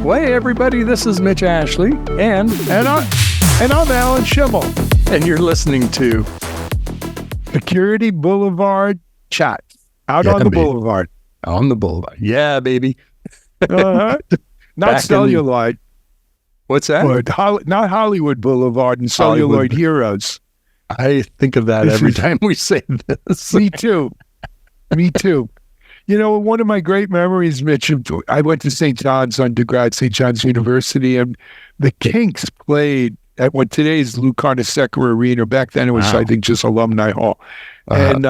Well, hey, everybody, this is Mitch Ashley, and I'm Alan Schimmel. And you're listening to Security Boulevard Chat. Out on the Boulevard. On the Boulevard. Yeah, baby. Not celluloid. What's that? Not Hollywood Boulevard and Celluloid Heroes. I think of that every time we say this. Me too. You know, one of my great memories, Mitch, I went to St. John's undergrad, St. John's University, and the Kinks played at what today is Lou Carnesecca Arena. Back then it was, I think, just Alumni Hall. And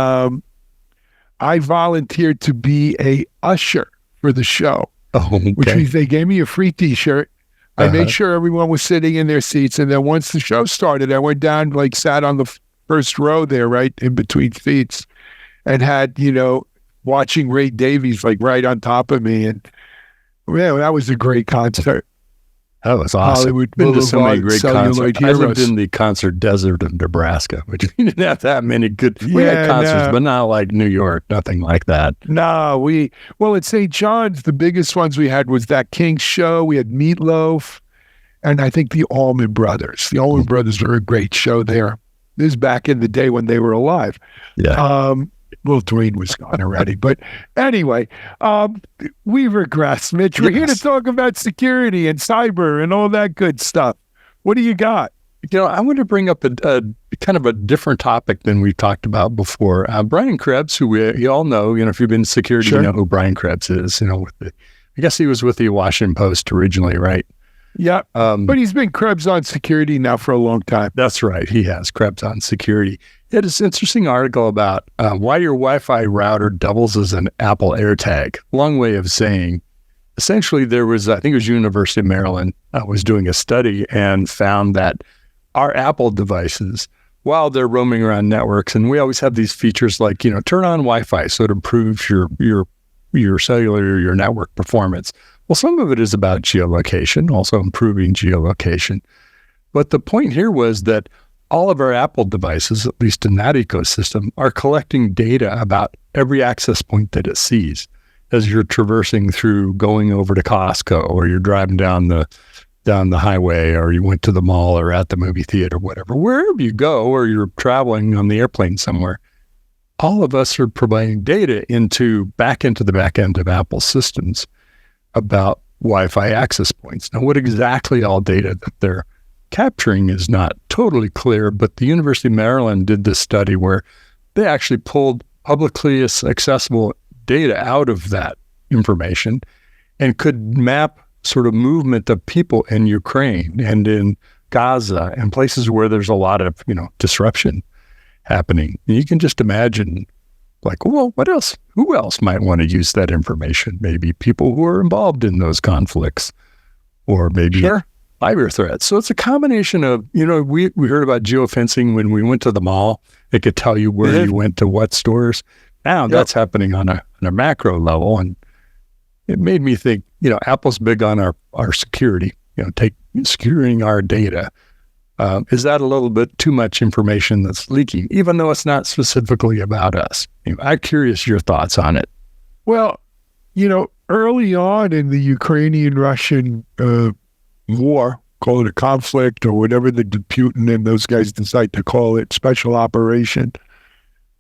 I volunteered to be a usher for the show, which means they gave me a free T-shirt. I made sure everyone was sitting in their seats. And then once the show started, I went down, sat on the first row there, right in between seats, and had, watching Ray Davies right on top of me. And man, that was a great concert. That was awesome. Hollywood been Boulevard, to so many great concerts. Heroes. I lived in the concert desert of Nebraska, which we didn't have that many good we had concerts, but not like New York, nothing like that. No, at St. John's, the biggest ones we had was that King's show. We had Meatloaf, and I think the Allman Brothers. The Allman Brothers were a great show there. This is back in the day when they were alive. Yeah. Well, Dwayne was gone already. But anyway, we regress, Mitch. We're here to talk about security and cyber and all that good stuff. What do you got? I want to bring up a kind of a different topic than we've talked about before. Brian Krebs, who you all know, if you've been in security, you know who Brian Krebs is. I guess he was with the Washington Post originally, right? Yeah, but he's been Krebs on security now for a long time. That's right. He has Krebs on security. He had this interesting article about why your Wi-Fi router doubles as an Apple AirTag. Long way of saying, essentially there was, I think it was University of Maryland, was doing a study and found that our Apple devices, while they're roaming around networks, and we always have these features like, turn on Wi-Fi so it improves your cellular, your network performance. Well, some of it is about geolocation, also improving geolocation. But the point here was that all of our Apple devices, at least in that ecosystem, are collecting data about every access point that it sees as you're traversing through, going over to Costco, or you're driving down the highway, or you went to the mall or at the movie theater, whatever. Wherever you go, or you're traveling on the airplane somewhere, all of us are providing data back into the back end of Apple systems about Wi-Fi access points. Now, what exactly all data that they're capturing is not totally clear, but the University of Maryland did this study where they actually pulled publicly accessible data out of that information and could map sort of movement of people in Ukraine and in Gaza and places where there's a lot of, disruption happening. And you can just imagine, what else? Who else might want to use that information? Maybe people who are involved in those conflicts, or maybe cyber threats. So it's a combination of, we heard about geofencing when we went to the mall. It could tell you where you went to what stores. Now that's happening on a macro level. And it made me think, Apple's big on our security, securing our data. Is that a little bit too much information that's leaking, even though it's not specifically about us? I'm curious your thoughts on it. Well, early on in the Ukrainian-Russian war, call it a conflict or whatever the Putin and those guys decide to call it, special operation,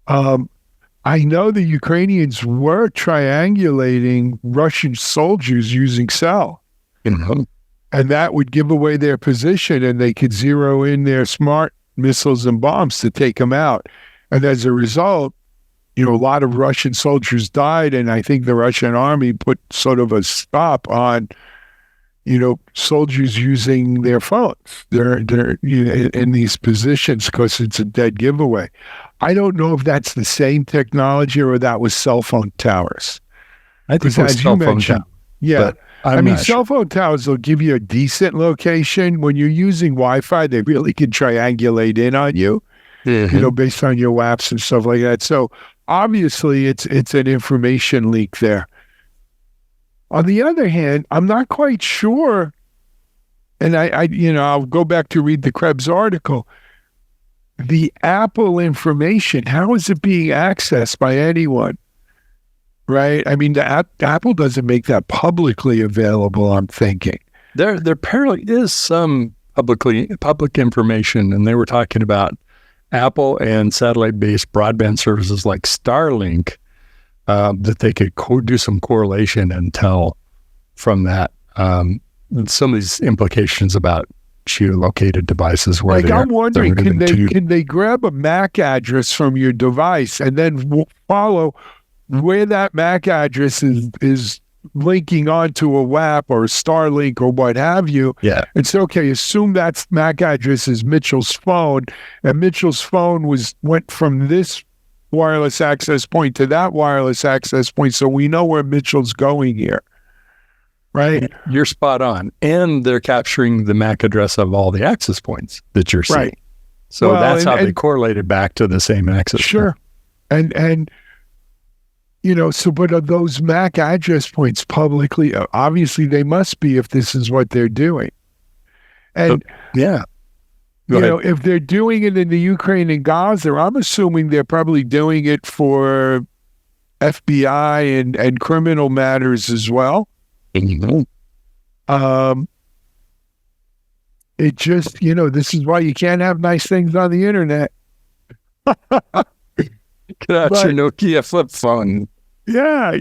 I know the Ukrainians were triangulating Russian soldiers using cell. And that would give away their position, and they could zero in their smart missiles and bombs to take them out. And as a result, a lot of Russian soldiers died, and I think the Russian army put sort of a stop on, soldiers using their phones. They're in these positions because it's a dead giveaway. I don't know if that's the same technology or that was cell phone towers. I think it was cell phone towers. Yeah. Cell phone towers will give you a decent location. When you're using Wi-Fi, they really can triangulate in on you, based on your WAPs and stuff like that. So obviously it's an information leak there. On the other hand, I'm not quite sure, and I'll go back to read the Krebs article. The Apple information, how is it being accessed by anyone? Right? I mean, Apple doesn't make that publicly available, I'm thinking. There apparently is some public information, and they were talking about Apple and satellite-based broadband services like Starlink, that they could do some correlation and tell from that some of these implications about geolocated devices. Where like, I'm wondering, can they grab a MAC address from your device and then follow where that MAC address is linking onto a WAP or a Starlink or what have you? Yeah. It's okay. Assume that MAC address is Mitchell's phone, and Mitchell's phone went from this wireless access point to that wireless access point, so we know where Mitchell's going here. Right? You're spot on. And they're capturing the MAC address of all the access points that you're seeing. Right. So that's how they correlated back to the same access Sure. Point. And so, but are those MAC address points publicly? Obviously, they must be if this is what they're doing. And yeah. Go ahead. If they're doing it in the Ukraine and Gaza, I'm assuming they're probably doing it for FBI and criminal matters as well. Mm-hmm. It just, this is why you can't have nice things on the internet. Get out your Nokia flip phone. Yeah,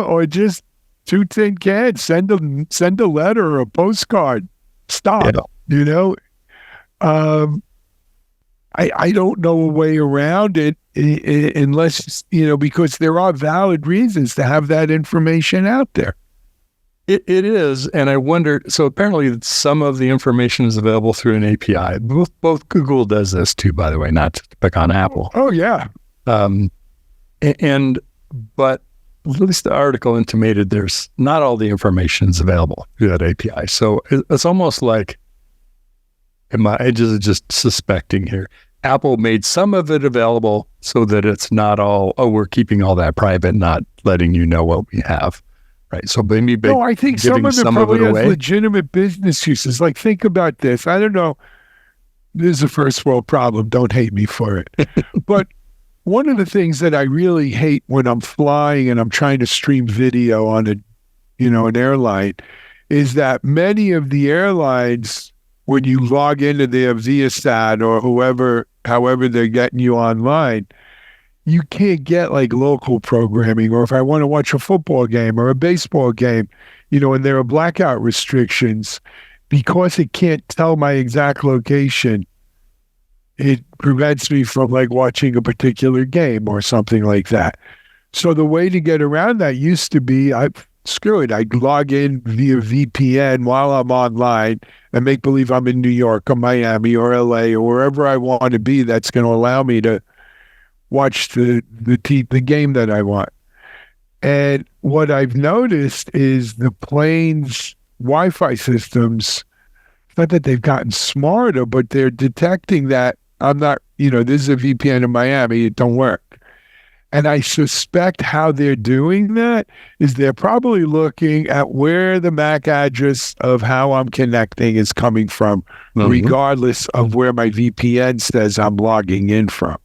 or just two tin cans, send a letter or a postcard. Stop. Yeah. I don't know a way around it unless, because there are valid reasons to have that information out there. It is, and I wonder, so apparently some of the information is available through an API. Both Google does this too, by the way, not to pick on Apple. Oh, yeah. But at least the article intimated there's not all the information is available through that API. So it's almost like, I just suspecting here, Apple made some of it available so that it's not all, we're keeping all that private, not letting you know what we have. Right. So maybe I think some of it probably has legitimate business uses. Like, think about this. I don't know. This is a first world problem. Don't hate me for it. But one of the things that I really hate when I'm flying and I'm trying to stream video on an airline is that many of the airlines, when you log into their Viasat or however they're getting you online, you can't get like local programming, or if I want to watch a football game or a baseball game, and there are blackout restrictions, because it can't tell my exact location, it prevents me from like watching a particular game or something like that. So the way to get around that used to be, I'd log in via VPN while I'm online and make believe I'm in New York or Miami or LA or wherever I want to be that's going to allow me to watch the game that I want. And what I've noticed is the plane's Wi-Fi systems, not that they've gotten smarter, but they're detecting that I'm not, this is a VPN in Miami, it don't work. And I suspect how they're doing that is they're probably looking at where the MAC address of how I'm connecting is coming from, regardless of where my VPN says I'm logging in from.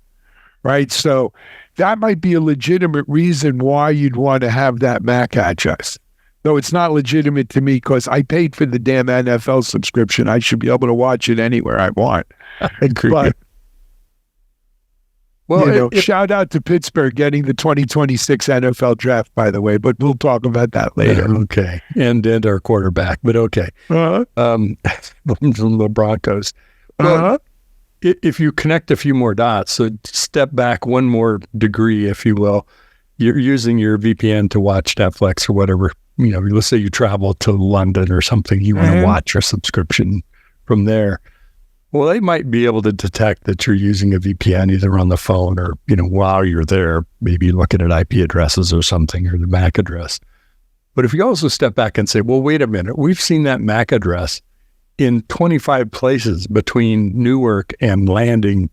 Right? So that might be a legitimate reason why you'd want to have that MAC address. Though it's not legitimate to me because I paid for the damn NFL subscription. I should be able to watch it anywhere I want. I agree. But, shout out to Pittsburgh getting the 2026 NFL draft, by the way, but we'll talk about that later. Okay. And our quarterback, but okay. The Broncos. Well, if you connect a few more dots, so step back one more degree, if you will, you're using your VPN to watch Netflix or whatever. Let's say you travel to London or something, you want to watch your subscription from there. Well, they might be able to detect that you're using a VPN either on the phone or, while you're there, maybe looking at IP addresses or something, or the MAC address. But if you also step back and say, well, wait a minute, we've seen that MAC address in 25 places between Newark and landing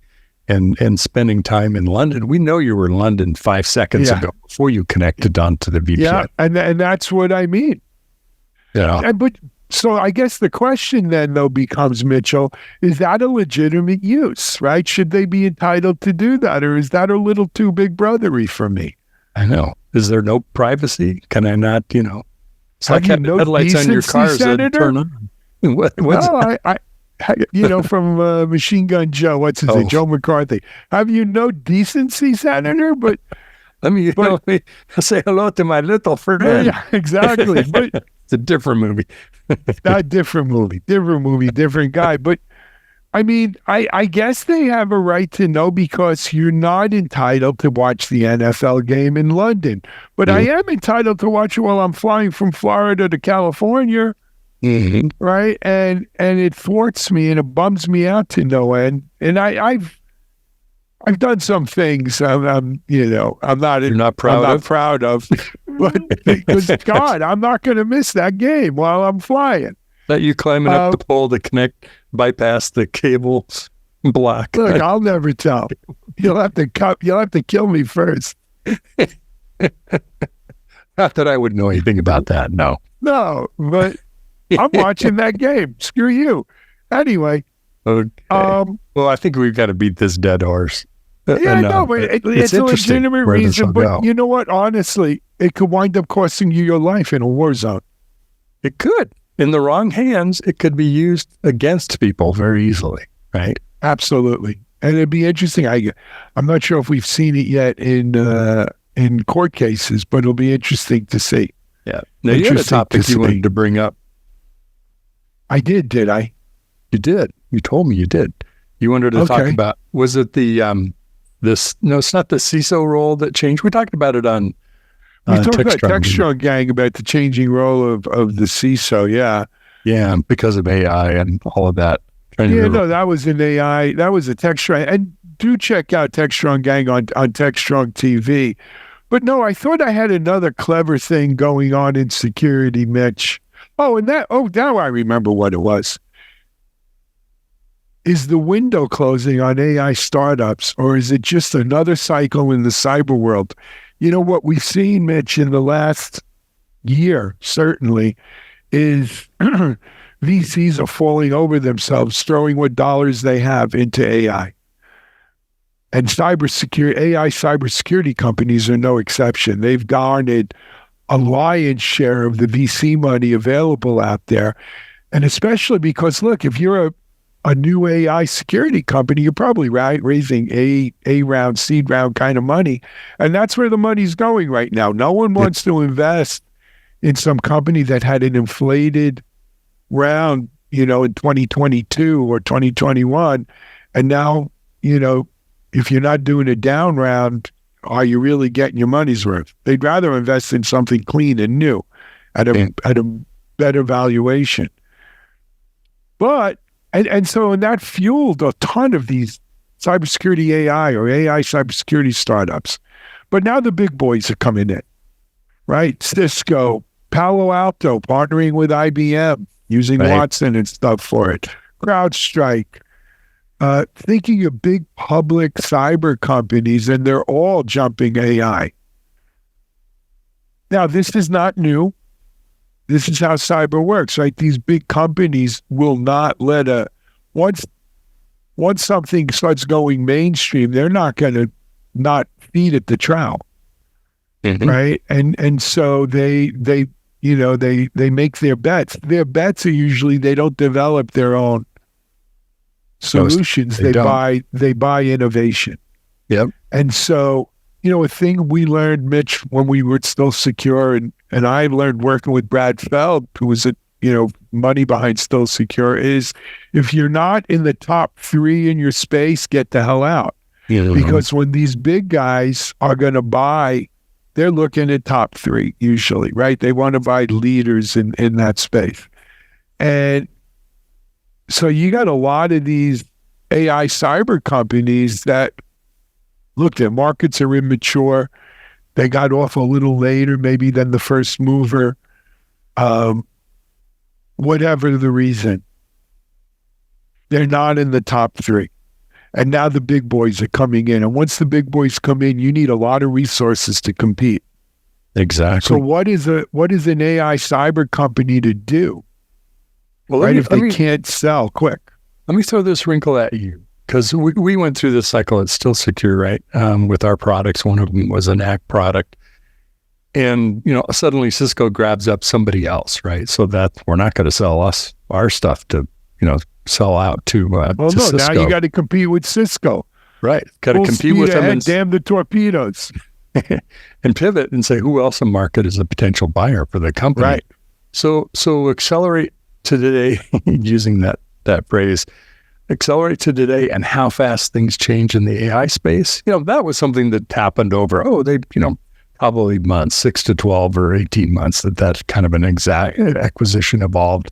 and spending time in London. We know you were in London 5 seconds ago before you connected onto the VPN. Yeah, and that's what I mean. Yeah. So I guess the question then, though, becomes, Mitchell, is that a legitimate use, right? Should they be entitled to do that, or is that a little too big brothery for me? I know. Is there no privacy? Can I not, it's like having headlights on your cars that turn on. What's from Machine Gun Joe, what's his name? Joe McCarthy. Have you no decency, Senator? But let me say hello to my little friend. Yeah, exactly. But it's a different movie. Not different movie, different guy. But I mean, I guess they have a right to know because you're not entitled to watch the NFL game in London. But I am entitled to watch it while I'm flying from Florida to California, right? And it thwarts me and it bums me out to no end. And I've done some things I'm not proud of, but because God, I'm not going to miss that game while I'm flying. That you climbing up the pole to bypass the cable block. Look, I'll never tell. You'll have to kill me first. Not that I would know anything about that. No, but I'm watching that game. Screw you. Anyway. Okay. Well, I think we've got to beat this dead horse. Yeah, no, but it's a legitimate reason. But you know what? Honestly, it could wind up costing you your life in a war zone. It could. In the wrong hands, it could be used against people very easily, right? Absolutely. And it'd be interesting. I'm not sure if we've seen it yet in court cases, but it'll be interesting to see. Yeah. Now, you had a topic you wanted to bring up. I did I? You did. You told me you did. You wanted to talk about, was it the, it's not the CISO role that changed. We talked about it on we talked about Textron Gang, about the changing role of the CISO, yeah. Yeah, because of AI and all of that. That was an AI. That was a Textron. And do check out Textron Gang on Textron TV. But no, I thought I had another clever thing going on in security, Mitch. Now I remember what it was. Is the window closing on AI startups, or is it just another cycle in the cyber world? You know, what we've seen, Mitch, in the last year, certainly, is VCs are falling over themselves, throwing what dollars they have into AI. And AI cybersecurity companies are no exception. They've garnered a lion's share of the VC money available out there. And especially because, look, if you're a new AI security company, you're probably raising a round, seed round kind of money. And that's where the money's going right now. No one wants to invest in some company that had an inflated round, in 2022 or 2021. And now, if you're not doing a down round, are you really getting your money's worth? They'd rather invest in something clean and new at a better valuation. But And that fueled a ton of these cybersecurity AI or AI cybersecurity startups. But now the big boys are coming in, right? Cisco, Palo Alto partnering with IBM, using Watson and stuff for it. CrowdStrike, thinking of big public cyber companies, and they're all jumping AI. Now, this is not new. This is how cyber works, right? These big companies will not let once something starts going mainstream, they're not going to not feed it the trout, right? And so they make their bets. Their bets are usually they don't develop their own solutions. They buy innovation. Yep. And so, a thing we learned, Mitch, when we were still secure, and I learned working with Brad Feld, who was money behind Still Secure, is if you're not in the top 3 in your space, get the hell out. Because when these big guys are going to buy, they're looking at top 3 usually, right? They want to buy leaders in that space. And so you got a lot of these AI cyber companies that, look, their markets are immature. They got off a little later maybe than the first mover. Whatever the reason, they're not in the top 3. And now the big boys are coming in. And once the big boys come in, you need a lot of resources to compete. Exactly. So what is an AI cyber company to do? Well, if they can't sell quick. Let me throw this wrinkle at you. Because we went through this cycle at Still Secure, right? With our products. One of them was an ACT product. And, suddenly Cisco grabs up somebody else, right? So that we're not going to sell our stuff to, sell out to Cisco. Now you got to compete with Cisco. Right. Got to compete with them. And damn the torpedoes. and pivot and say, who else in market is a potential buyer for the company? Right. So accelerate to today, using that phrase, accelerate to today and how fast things change in the AI space. That was something that happened over, probably months, 6 to 12 or 18 months that kind of an exact acquisition evolved.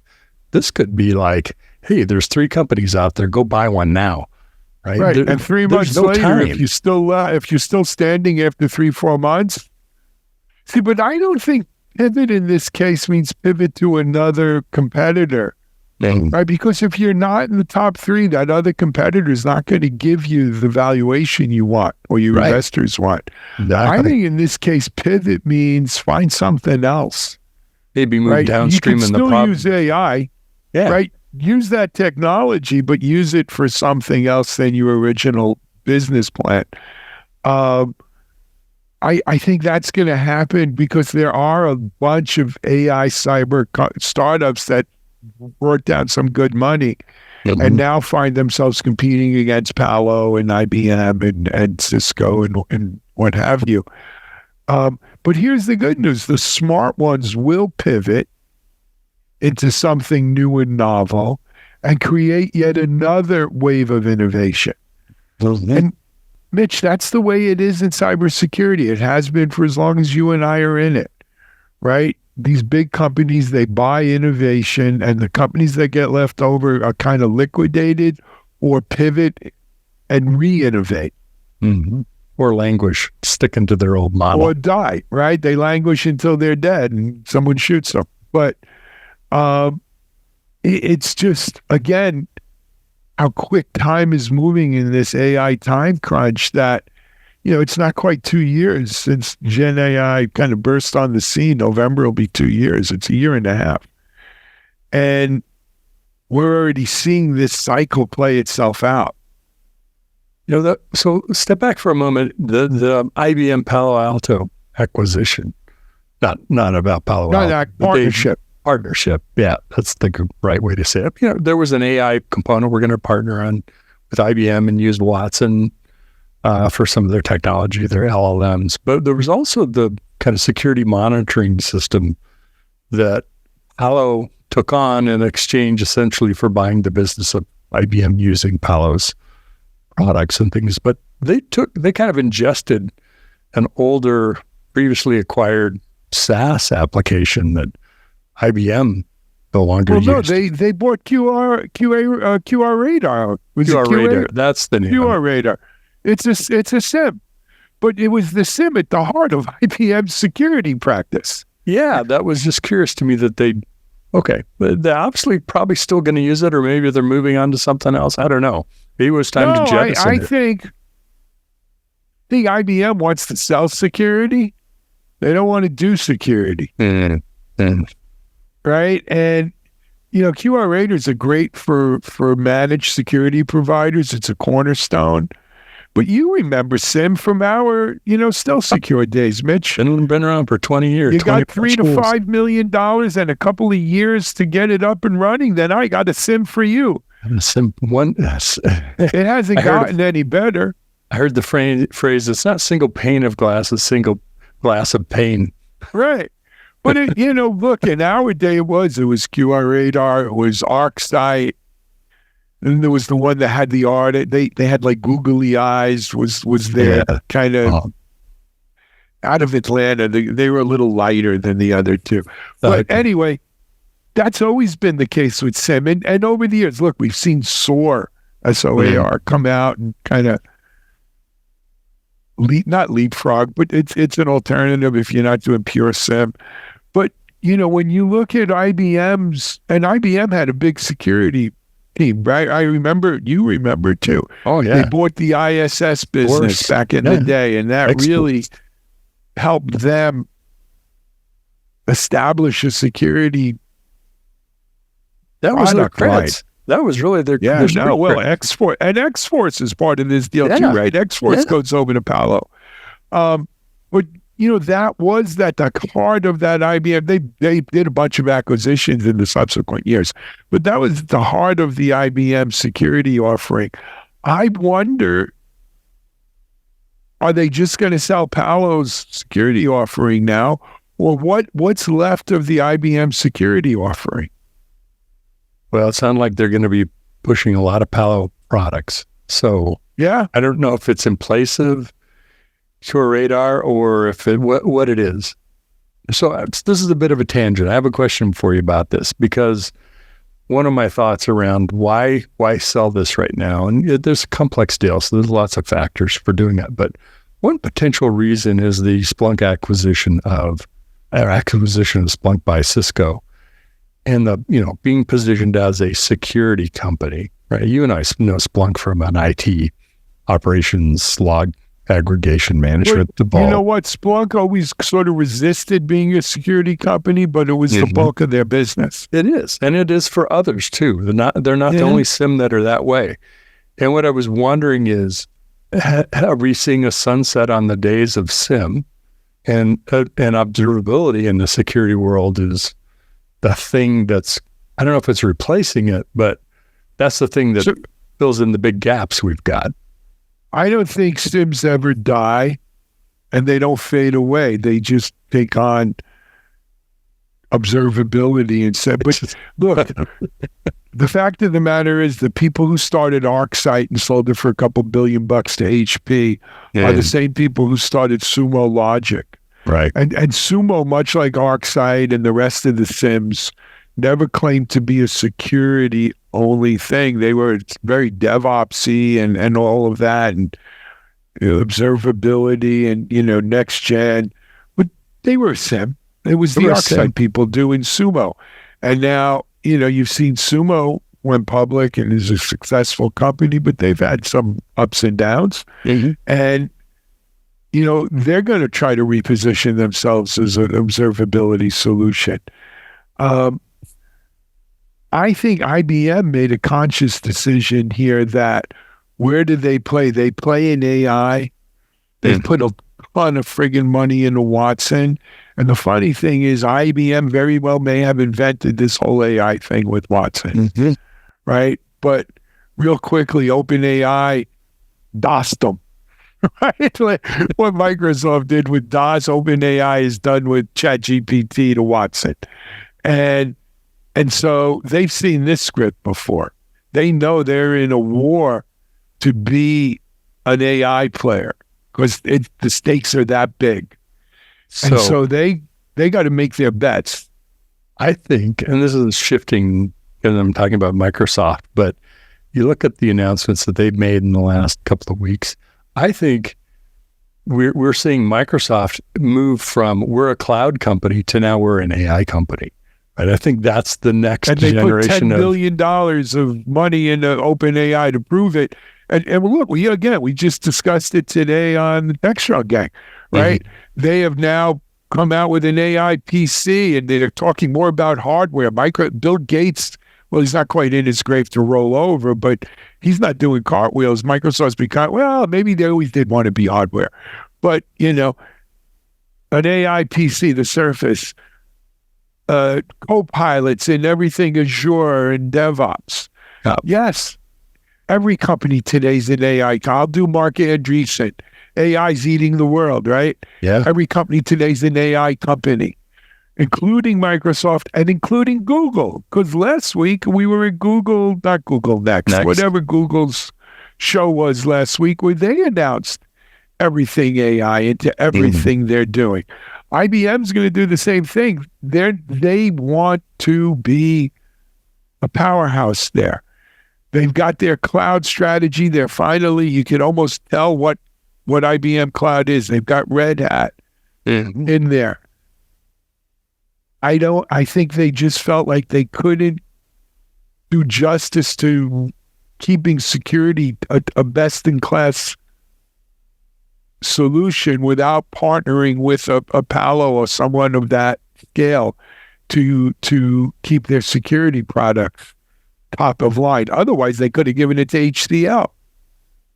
This could be like, hey, there's 3 companies out there, go buy one now. Right. And 3 months later, if you're still standing after 3-4 months. See, but I don't think pivot in this case means pivot to another competitor. Right? Because if you're not in the top 3, that other competitor is not going to give you the valuation you want or your investors want. Exactly. I think in this case, pivot means find something else. Maybe move downstream in the problem. You can still use AI, right? Use that technology, but use it for something else than your original business plan. I think that's going to happen because there are a bunch of AI cyber startups that brought down some good money and now find themselves competing against Palo and IBM and Cisco and what have you. But here's the good news. The smart ones will pivot into something new and novel and create yet another wave of innovation. And Mitch, that's the way it is in cybersecurity. It has been for as long as you and I are in it, right? These big companies, they buy innovation, and the companies that get left over are kind of liquidated or pivot and re-innovate. Or languish, sticking to their old model. Or die, right? They languish until they're dead and someone shoots them. But it's just, again, how quick time is moving in this AI time crunch that, it's not quite 2 years since Gen AI kind of burst on the scene. November will be 2 years. It's a year and a half. And we're already seeing this cycle play itself out. So step back for a moment. The IBM Palo Alto acquisition, not about Palo Alto. Partnership. Yeah, that's the right way to say it. There was an AI component we're going to partner on with IBM and use Watson for some of their technology, their LLMs. But there was also the kind of security monitoring system that Palo took on in exchange essentially for buying the business of IBM using Palo's products and things. But they kind of ingested an older, previously acquired SaaS application that IBM no longer used. No, they bought QR Radar. QR Radar, that's the name. QR Radar. It's a SIM, but it was the SIM at the heart of IBM's security practice. Yeah, that was just curious to me that but they're obviously probably still going to use it, or maybe they're moving on to something else. I don't know. Maybe it was time to jettison it. I think IBM wants to sell security. They don't want to do security. Right? And, QR Radars are great for managed security providers. It's a cornerstone. But you remember SIM from our, still secure days, Mitch. Been around for 20 years. You got $3 to $5 million and a couple of years to get it up and running. Then I got a SIM for you. SIM one. It hasn't gotten any better. I heard the phrase, it's not single pane of glass, it's single glass of pain. Right. But, look, in our day, it was QR Radar, it was ArcSight. And there was the one that had the art. They had like googly eyes. Was there kind of out of Atlanta? They were a little lighter than the other two. But anyway, that's always been the case with SIM. And over the years, look, we've seen SOAR, SOAR, come out and kind of not leapfrog, but it's an alternative if you're not doing pure SIM. But when you look at IBM's, and IBM had a big security team, right? You remember too. Oh, yeah. They bought the ISS business back in the day, and that really helped them establish a security. That was their credits. That was really their X-Force. And X-Force is part of this deal too, right? X-Force goes over to Palo. But, that was the heart of that IBM. They did a bunch of acquisitions in the subsequent years, but that was the heart of the IBM security offering. I wonder, are they just going to sell Palo's security offering now, or what's left of the IBM security offering? Well, it sounds like they're going to be pushing a lot of Palo products. So yeah, I don't know if it's in place of Sure Radar or if what it is. So this is a bit of a tangent. I have a question for you about this, because one of my thoughts around why sell this right now, and there's a complex deal, so there's lots of factors for doing that. But one potential reason is the Splunk acquisition of Splunk by Cisco, and being positioned as a security company, right? You and I know Splunk from an IT operations log aggregation management. You know what? Splunk always sort of resisted being a security company, but it was the bulk of their business. It is, and it is for others too. They're not the only SIM that are that way. And what I was wondering is, are we seeing a sunset on the days of SIM, and observability in the security world is the thing that's, I don't know if it's replacing it, but that's the thing that fills in the big gaps we've got. I don't think SIMs ever die, and they don't fade away. They just take on observability instead. But look, the fact of the matter is the people who started ArcSight and sold it for a couple $2 billion to HP are the same people who started Sumo Logic. Right. And Sumo, much like ArcSight and the rest of the SIMs, never claimed to be a security only thing. They were very DevOpsy and all of that, and observability and next gen. But they were a SIM. It was the ArcSight people doing Sumo. And now, you've seen Sumo went public and is a successful company, but they've had some ups and downs. Mm-hmm. And they're going to try to reposition themselves as an observability solution. I think IBM made a conscious decision here that where do they play? They play in AI. They've put a ton of friggin' money into Watson. And the funny thing is IBM very well may have invented this whole AI thing with Watson, right? But real quickly, OpenAI DOSed them, right? Like what Microsoft did with DOS, OpenAI is done with ChatGPT to Watson. And so they've seen this script before. They know they're in a war to be an AI player because the stakes are that big. So they got to make their bets. I think, and this is shifting, and I'm talking about Microsoft, but you look at the announcements that they've made in the last couple of weeks, I think we're seeing Microsoft move from we're a cloud company to now we're an AI company. Right? I think that's the next generation. And they put $10 billion of money into OpenAI to prove it. And look, we just discussed it today on the Textron Gang, right? Mm-hmm. They have now come out with an AI PC, and they're talking more about hardware. Bill Gates, well, he's not quite in his grave to roll over, but he's not doing cartwheels. Microsoft's become, well, maybe they always did want to be hardware. But, an AI PC, the Surface, co-pilots and everything Azure and DevOps. Yes, every company today's an AI. I'll do Mark Andreessen. AI's eating the world, right? Yeah. Every company today's an AI company, including Microsoft and including Google. Because last week we were at not Google Next, whatever Google's show was last week, where they announced everything AI into everything they're doing. IBM's going to do the same thing. They want to be a powerhouse there. They've got their cloud strategy. They're finally, you can almost tell what IBM Cloud is. They've got Red Hat in there. I think they just felt like they couldn't do justice to keeping security a best-in-class solution without partnering with a Palo or someone of that scale to keep their security products top of line. Otherwise, they could have given it to HCL.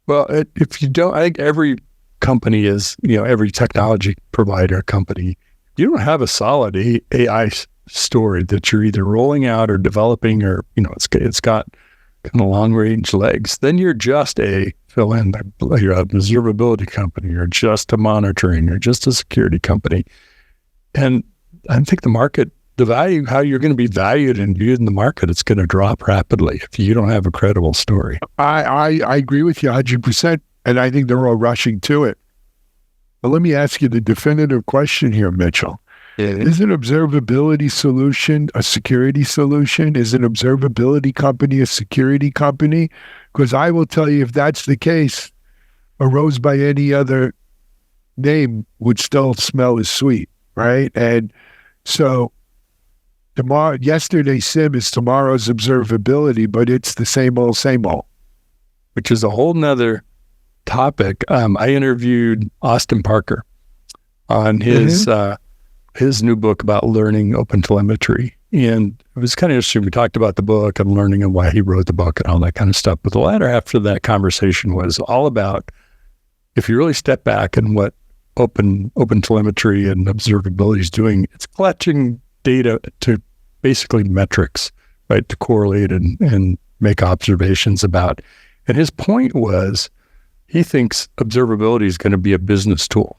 Well, if you don't, I think every company is, every technology provider company, you don't have a solid AI story that you're either rolling out or developing, or, it's got kind of long range legs, then you're just you're an observability company, or just a monitoring, or just a security company. And I think the value, how you're going to be valued and viewed in the market, it's going to drop rapidly if you don't have a credible story. I agree with you 100%. And I think they're all rushing to it. But let me ask you the definitive question here, Mitchell. Is an observability solution a security solution? Is an observability company a security company? Because I will tell you, if that's the case, a rose by any other name would still smell as sweet, right? And so yesterday's SIM is tomorrow's observability, but it's the same old, which is a whole nother topic. I interviewed Austin Parker on his new book about learning open telemetry. And it was kind of interesting. We talked about the book and learning and why he wrote the book and all that kind of stuff. But the latter half of that conversation was all about, if you really step back and what open telemetry and observability is doing, it's collecting data to basically metrics, right, to correlate and make observations about. And his point was, he thinks observability is going to be a business tool,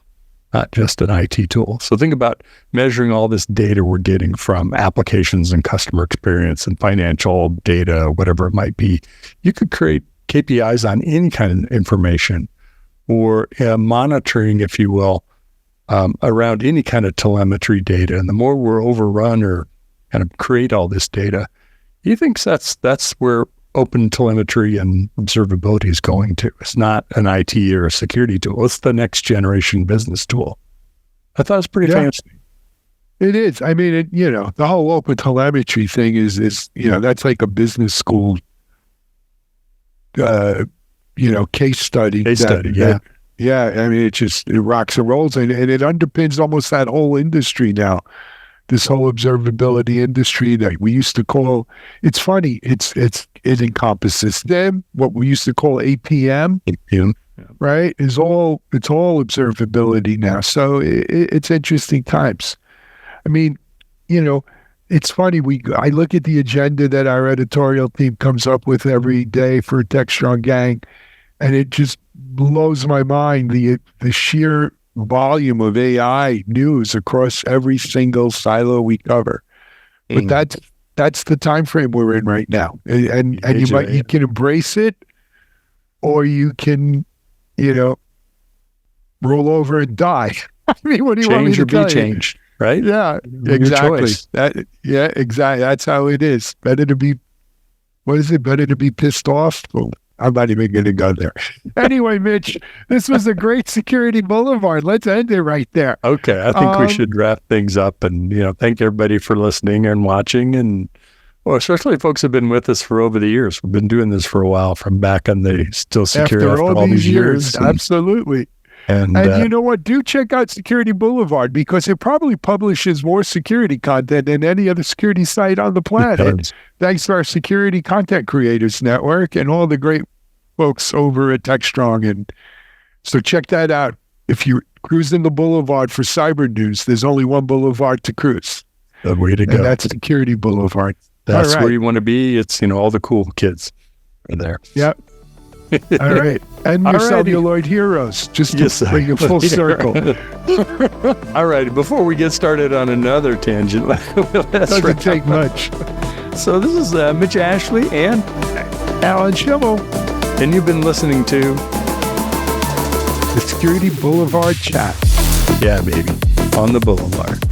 not just an IT tool. So think about measuring all this data we're getting from applications and customer experience and financial data, whatever it might be. You could create KPIs on any kind of information, or monitoring, if you will, around any kind of telemetry data. And the more we're overrun or kind of create all this data, he thinks that's where open telemetry and observability is going to. It's not an IT or a security tool. It's the next generation business tool. I thought it was pretty fancy. It is. I mean, the whole open telemetry thing is that's like a business school, case study. Yeah. I mean, it rocks and rolls, and it underpins almost that whole industry now. This whole observability industry that we used to call, it's funny, it encompasses them, what we used to call APM, right? It's all observability now. So it's interesting times. I mean, it's funny, I look at the agenda that our editorial team comes up with every day for Tech Strong Gang, and it just blows my mind, the sheer volume of AI news across every single silo we cover. But that's the time frame we're in right now. And you can embrace it, or you can, roll over and die. I mean, what do you want me to tell you? Changed, right? Yeah, exactly. Exactly. That's how it is. Better to be pissed off? Well, I'm not even going to go there. Anyway, Mitch, this was a great Security Boulevard. Let's end it right there. Okay. I think we should wrap things up and, thank everybody for listening and watching. And especially folks who have been with us for over the years. We've been doing this for a while, from back on the Still Secure after all these years. Absolutely. And you know what? Do check out Security Boulevard, because it probably publishes more security content than any other security site on the planet. Thanks to our Security Content Creators Network and all the great folks over at TechStrong. And so check that out. If you're cruising the Boulevard for cyber news, there's only one boulevard to cruise. The way to go. And that's Security Boulevard. That's where you want to be. It's, all the cool kids are there. Yep. All right. And your celluloid heroes, just to bring it full circle. All right. Before we get started on another tangent, doesn't take much. So this is Mitch Ashley and Alan Schimmel. And you've been listening to the Security Boulevard Chat. Yeah, baby. On the Boulevard.